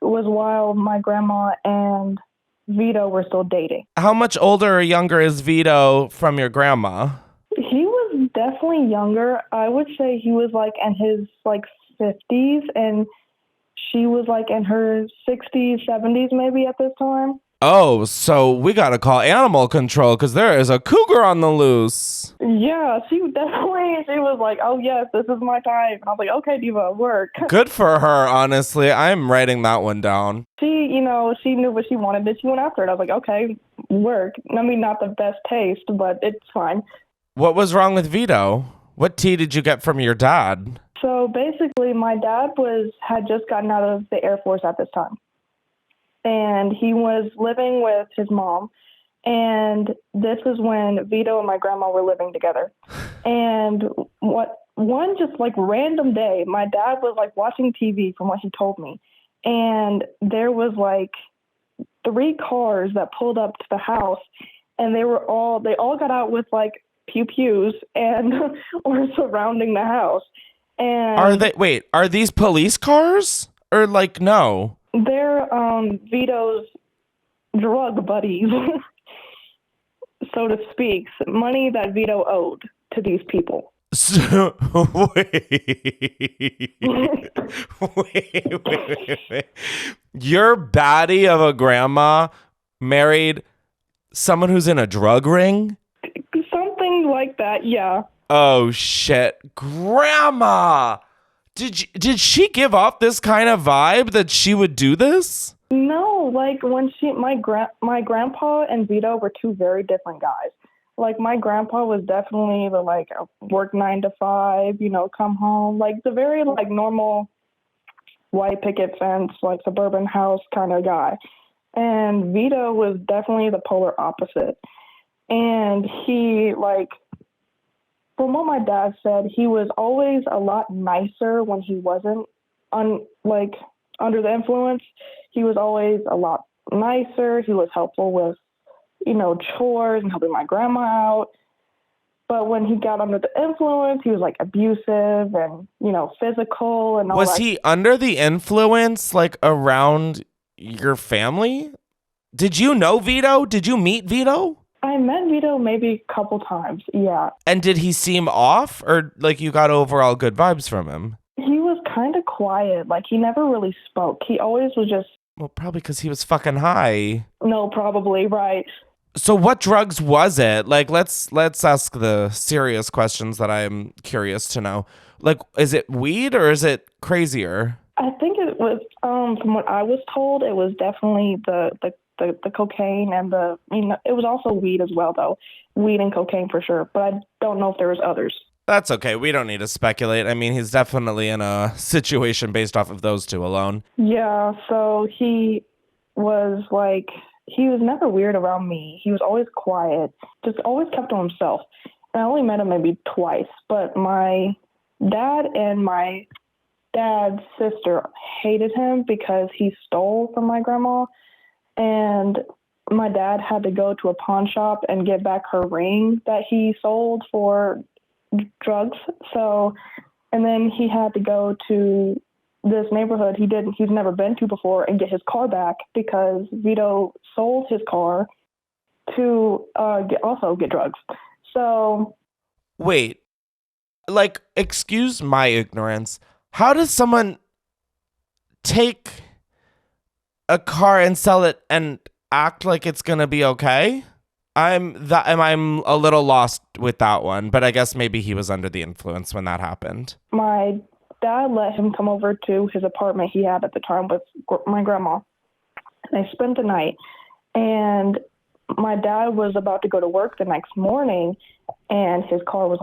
it was while my grandma and Vito were still dating. How much older or younger is Vito from your grandma? He was definitely younger. I would say he was like in his like 50s, and she was like in her 60s, 70s maybe at this time. Oh, so we gotta call animal control because there is a cougar on the loose. Yeah, she was like, oh yes, this is my type. And I was like, okay, Diva, work. Good for her, honestly. I'm writing that one down. She knew what she wanted, and she went after it. I was like, okay, work. I mean, not the best taste, but it's fine. What was wrong with Vito? What tea did you get from your dad? So basically, my dad had just gotten out of the Air Force at this time. And he was living with his mom. And this is when Vito and my grandma were living together. And one just like random day, my dad was like watching TV from what he told me. And there was like 3 cars that pulled up to the house, and they all got out with like pew-pews and were surrounding the house. And are these police cars? Or like, no? They're Vito's drug buddies, so to speak. Money that Vito owed to these people. So, wait. Your baddie of a grandma married someone who's in a drug ring? Something like that, yeah. Oh, shit. Grandma! Did she give off this kind of vibe that she would do this? No, like when my grandpa and Vito were 2 very different guys. Like my grandpa was definitely the like work 9 to 5, you know, come home, like the very like normal white picket fence, like suburban house kind of guy. And Vito was definitely the polar opposite. And he like, from what my dad said, he was always a lot nicer when he wasn't under the influence. He was always a lot nicer. He was helpful with, you know, chores and helping my grandma out. But when he got under the influence, he was like abusive and, you know, physical and all that. Was he under the influence like around your family? Did you know Vito? Did you meet Vito? I met Vito maybe a couple times, yeah. And did he seem off, or like you got overall good vibes from him? He was kind of quiet. Like, he never really spoke. He always was just, Well, probably because he was fucking high. no, probably, right. So what drugs was it? Like, let's ask the serious questions that I'm curious to know. Like, is it weed or is it crazier? I think it was, from what I was told, it was definitely the cocaine and it was also weed as well, though. Weed and cocaine for sure, but I don't know if there was others. That's okay. We don't need to speculate. I mean, he's definitely in a situation based off of those two alone. Yeah, so he was never weird around me. He was always quiet, just always kept to himself. And I only met him maybe twice, but my dad and my dad's sister hated him because he stole from my grandma. And my dad had to go to a pawn shop and get back her ring that he sold for drugs. So, and then he had to go to this neighborhood he's never been to before and get his car back because Vito sold his car to get drugs. So, wait, like, excuse my ignorance. How does someone take a car and sell it and act like it's gonna be okay? I'm a little lost with that one, but I guess maybe he was under the influence when that happened. My dad let him come over to his apartment he had at the time with my grandma. They spent the night, and my dad was about to go to work the next morning, and his car was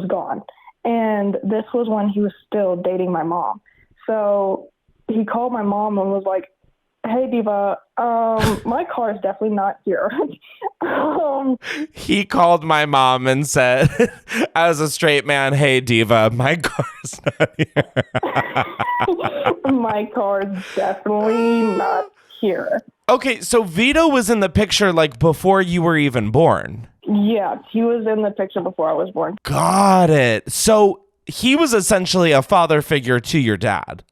gone. And this was when he was still dating my mom. So he called my mom and was like, "Hey, Diva, my car is definitely not here." He called my mom and said, as a straight man, "Hey, Diva, my car's not here." My car is definitely not here. Okay, so Vito was in the picture like before you were even born. Yeah, he was in the picture before I was born. Got it. So he was essentially a father figure to your dad.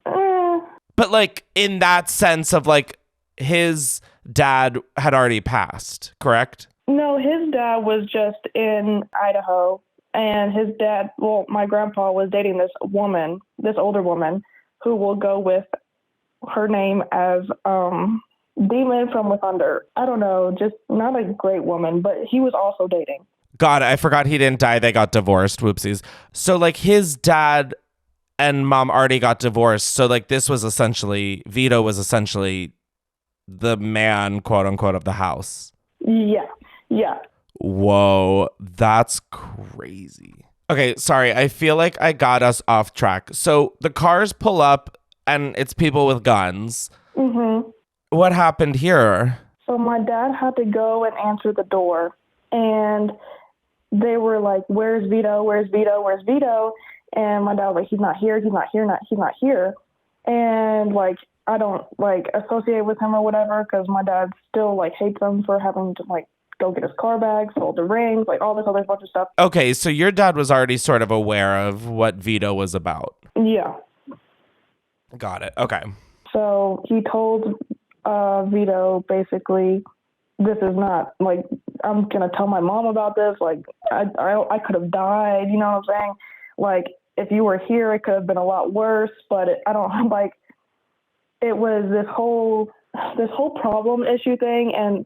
But like in that sense of like his dad had already passed, correct? No, his dad was just in Idaho, and his dad, well, my grandpa was dating this older woman, who will go with her name as Demon from With Under. I don't know, just not a great woman, but he was also dating. Got it. I forgot he didn't die. They got divorced. Whoopsies. So like his dad and mom already got divorced. So like Vito was essentially the man, quote unquote, of the house. Yeah. Whoa, that's crazy. Okay, sorry. I feel like I got us off track. So the cars pull up and it's people with guns. Mm-hmm. What happened here? So my dad had to go and answer the door, and they were like, "Where's Vito? Where's Vito? Where's Vito?" And my dad was like, "He's not here. He's not here. He's not here." And like, I don't like associate with him or whatever because my dad still like hates him for having to like go get his car back, sold the rings, like all this other bunch of stuff. Okay, so your dad was already sort of aware of what Vito was about. Yeah. Got it. Okay. So he told Vito basically, "This is not like I'm gonna tell my mom about this. Like I could have died. You know what I'm saying? Like if you were here, it could have been a lot worse. But I don't like." It was this whole problem issue thing, and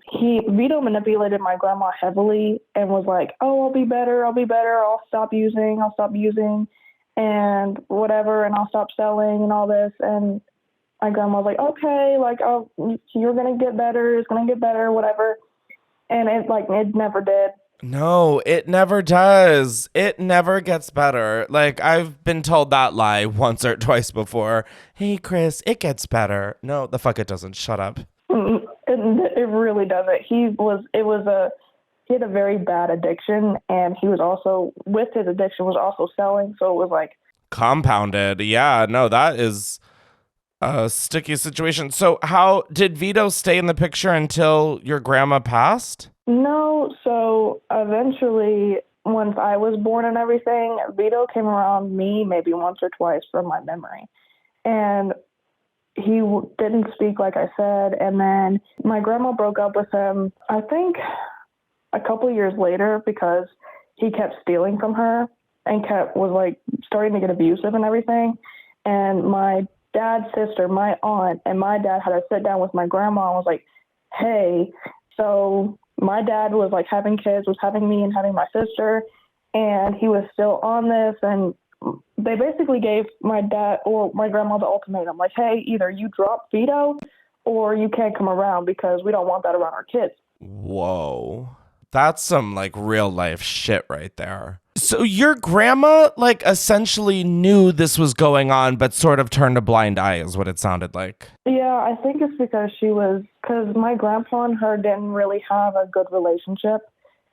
Vito manipulated my grandma heavily and was like, "Oh, I'll be better. I'll stop using, and whatever, and I'll stop selling and all this." And my grandma was like, "Okay, like, oh, you're gonna get better. It's gonna get better, whatever." And it never did. No, it never does. It never gets better. Like, I've been told that lie once or twice before. "Hey, Chris, it gets better." No, the fuck it doesn't. Shut up. It really doesn't. He had a very bad addiction, and he was also, with his addiction, was also selling. So it was like compounded. Yeah, no, that is a sticky situation. So how did Vito stay in the picture until your grandma passed? No, so eventually, once I was born and everything, Vito came around me maybe once or twice from my memory. And he didn't speak, like I said. And then my grandma broke up with him, I think a couple years later because he kept stealing from her and was like starting to get abusive and everything. And my dad's sister, my aunt, and my dad had to sit down with my grandma and was like, hey, so my dad was like having kids, was having me and having my sister, and he was still on this. And they basically gave my dad or my grandma the ultimatum, like, hey, either you drop Vito or you can't come around because we don't want that around our kids. Whoa. That's some like real life shit right there. So your grandma like essentially knew this was going on, but sort of turned a blind eye is what it sounded like. Yeah, I think it's because my grandpa and her didn't really have a good relationship.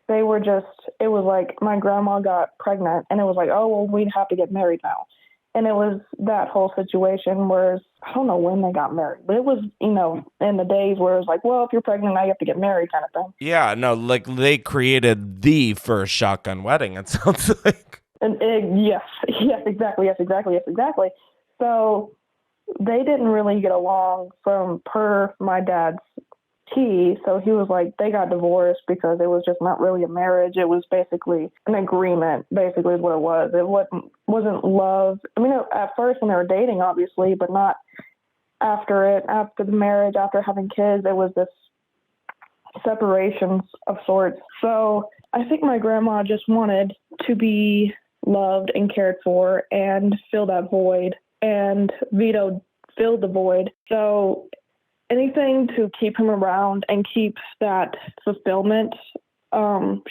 It was like my grandma got pregnant and it was like, oh, well, we'd have to get married now. And it was that whole situation where I don't know when they got married, but it was, in the days where it was like, well, if you're pregnant, now you have to get married kind of thing. Yeah, no, like they created the first shotgun wedding, it sounds like. Yes, exactly. So they didn't really get along per my dad's tea. So he was like, they got divorced because it was just not really a marriage. It was basically an agreement, basically is what it was. It wasn't love. I mean, at first when they were dating, obviously, but not after the marriage, after having kids. It was this separation of sorts. So I think my grandma just wanted to be loved and cared for and fill that void. And Vito filled the void. So anything to keep him around and keep that fulfillment,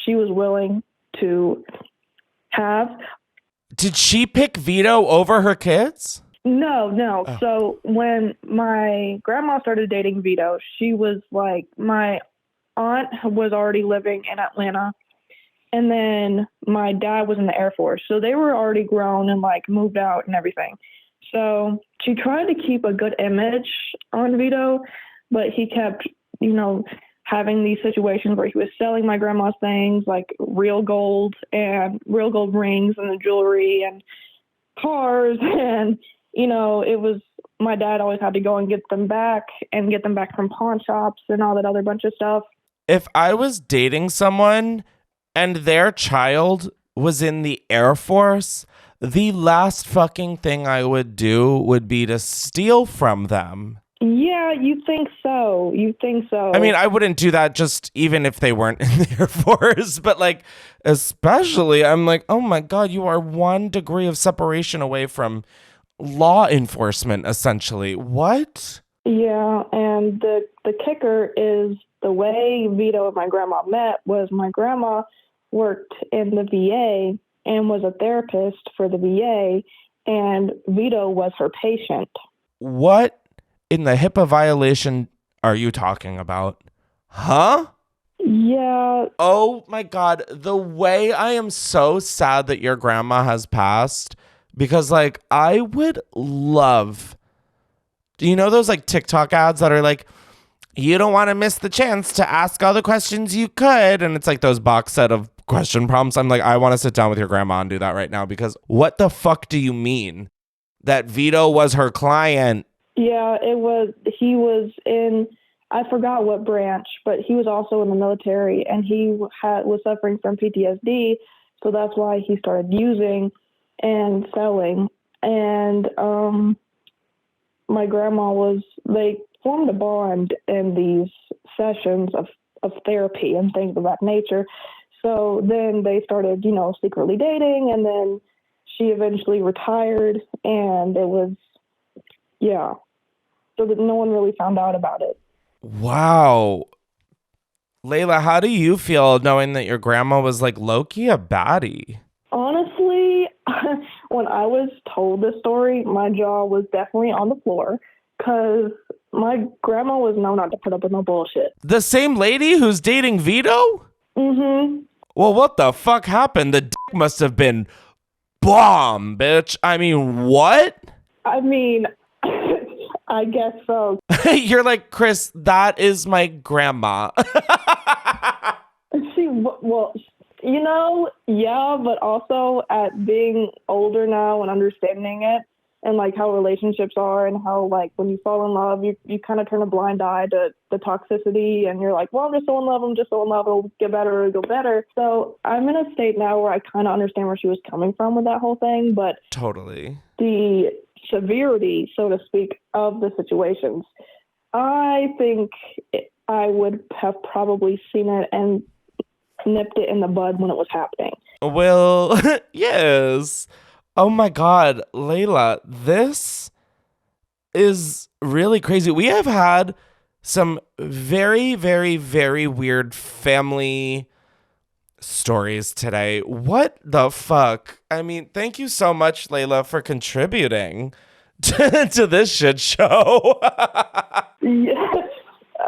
she was willing to have. Did she pick Vito over her kids? No. Oh. So when my grandma started dating Vito, she was like, my aunt was already living in Atlanta, and then my dad was in the Air Force. So they were already grown and like moved out and everything. So she tried to keep a good image on Vito, but he kept, having these situations where he was selling my grandma's things like real gold rings and the jewelry and cars. And, it was, my dad always had to go and get them back from pawn shops and all that other bunch of stuff. If I was dating someone and their child was in the Air Force, the last fucking thing I would do would be to steal from them. Yeah, you think so. I mean, I wouldn't do that just even if they weren't in the Air Force, but like, especially, I'm like, oh my God, you are 1 degree of separation away from law enforcement, essentially. What? Yeah, and the kicker is the way Vito and my grandma met was my grandma worked in the VA and was a therapist for the VA, and Vito was her patient. What in the HIPAA violation are you talking about? Huh? Yeah. Oh my God. The way I am so sad that your grandma has passed, because like I would love, those like TikTok ads that are like, you don't want to miss the chance to ask all the questions you could. And it's like those box set of question prompts. I'm like, I want to sit down with your grandma and do that right now, because what the fuck do you mean that Vito was her client? Yeah, he was in, I forgot what branch, but he was also in the military, and he was suffering from PTSD. So that's why he started using and selling. And my grandma they formed a bond in these sessions of therapy and things of that nature. So then they started, secretly dating, and then she eventually retired, and it was, yeah. So that no one really found out about it. Wow. Layla, how do you feel knowing that your grandma was like low-key a baddie? Honestly, when I was told this story, my jaw was definitely on the floor, because my grandma was known not to put up with no bullshit. The same lady who's dating Vito? Mm-hmm. Well, what the fuck happened? The dick must have been bomb, bitch. I mean, what? I mean, I guess so. You're like, Chris, that is my grandma. Well, yeah, but also at being older now and understanding it, and like how relationships are, and how like when you fall in love, you kind of turn a blind eye to the toxicity, and you're like, well, I'm just so in love, it'll get better, it'll go better. So I'm in a state now where I kind of understand where she was coming from with that whole thing, but Totally. the severity, so to speak, of the situations, I think I would have probably seen it and nipped it in the bud when it was happening. Well, yes. Oh my God, Layla, this is really crazy. We have had some very, very, very weird family stories today. What the fuck? I mean, thank you so much, Layla, for contributing to this shit show. Yeah.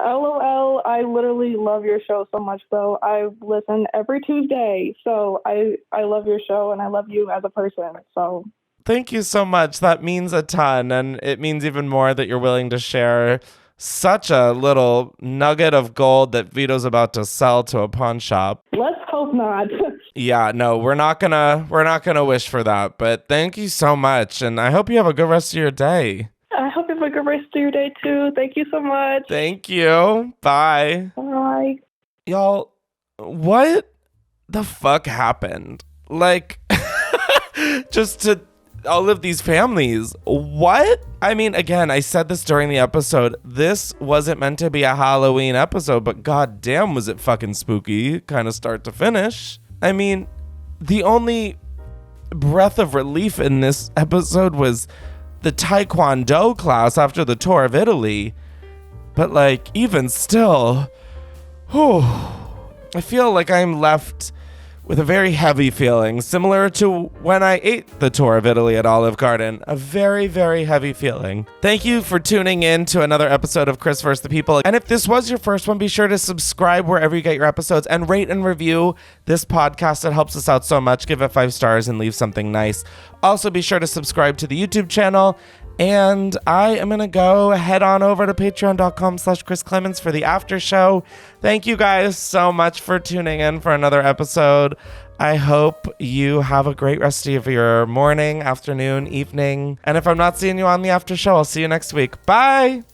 LOL, I literally love your show so much, though. I listen every Tuesday, so I love your show, and I love you as a person, so. Thank you so much. That means a ton, and it means even more that you're willing to share such a little nugget of gold that Vito's about to sell to a pawn shop. Let's hope not. Yeah, no, we're not gonna wish for that, but thank you so much, and I hope you have a good rest of your day. I hope you have a good rest of your day, too. Thank you so much. Thank you. Bye. Bye. Y'all, what the fuck happened? Like, just to all of these families. What? I mean, again, I said this during the episode. This wasn't meant to be a Halloween episode, but goddamn was it fucking spooky, kind of start to finish. I mean, the only breath of relief in this episode was the taekwondo class after the tour of Italy. But like, even still, I feel like I'm left with a very heavy feeling, similar to when I ate the tour of Italy at Olive Garden. A very, very heavy feeling. Thank you for tuning in to another episode of Chris vs. the People. And if this was your first one, be sure to subscribe wherever you get your episodes and rate and review this podcast. It helps us out so much. Give it 5 stars and leave something nice. Also, be sure to subscribe to the YouTube channel. And I am going to go head on over to patreon.com/Chris Clemens for the after show. Thank you guys so much for tuning in for another episode. I hope you have a great rest of your morning, afternoon, evening. And if I'm not seeing you on the after show, I'll see you next week. Bye.